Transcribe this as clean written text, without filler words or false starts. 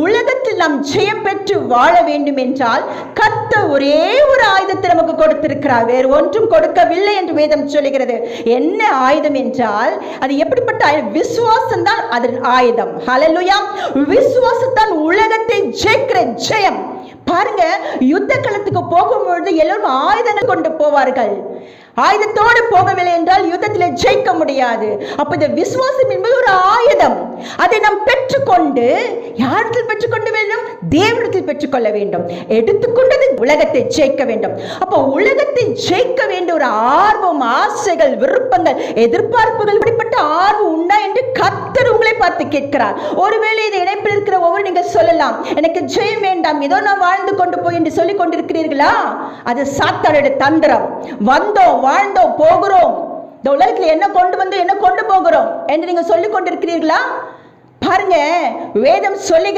உலகத்தில் நாம் ஜெயம் பெற்று வாழ வேண்டும் என்றால் கர்த்தர் ஒரே ஒரு ஆயுதத்தை நமக்கு கொடுத்திருக்கிறார், வேறு ஒன்றும் கொடுக்கவில்லை என்று வேதம் சொல்லுகிறது. என்ன ஆயுதம் என்றால் அது எப்படிப்பட்ட ஆயுதம்? விசுவாசம் தான் அதன் ஆயுதம். ஹல்லேலூயா! விசுவாசத்தான் உலகத்தை ஜெயிக்கிற ஜெயம். பாருங்க, யுத்த களத்துக்கு போகும்பொழுது எல்லாரும் ஆயுதங்கள் கொண்டு போவார்கள். ஆயுதத்தோடு போகவில்லை என்றால் யுத்தத்தில் ஜெயிக்க முடியாது. அப்ப இந்த விசுவாசம் என்பது ஒரு ஆயுதம். அதை நாம் பெற்றுக்கொண்டு யாரிடத்தில் பெற்றுக்கொண்டு வேண்டும்? தேவனிடத்தில் பெற்றுக்கொள்ள வேண்டும். எடுத்துக்கொண்டது உலகத்தை ஜெயிக்க வேண்டும். அப்ப உலகத்தை ஜெயிக்க வேண்டிய ஒரு ஆர்வம், ஆசைகள், விருப்பங்கள், எதிர்பார்ப்புகள், இப்படிப்பட்ட ஆர்வம் உண்டா என்று கர்த்தர் உங்களை பார்த்து கேட்கிறார். ஒருவேளை இந்த இணைப்பில் இருக்கிற ஒவ்வொரு நீங்க சொல்லலாம், எனக்கு ஜெயம் வேண்டாம், ஏதோ நான் வாழ்ந்து கொண்டு போய் என்று சொல்லிக் கொண்டிருக்கிறீர்களா? அது சாத்தானுடைய தந்திரம். வந்தோம், வாழ்ந்தோம், போகிறோம், இந்த உலகத்தில் என்ன கொண்டு வந்து என்ன கொண்டு போகிறோம் என்று நீங்க சொல்லிக் கொண்டிருக்கிறீர்களா? பாருங்க, வேதம் சொல்லுகிற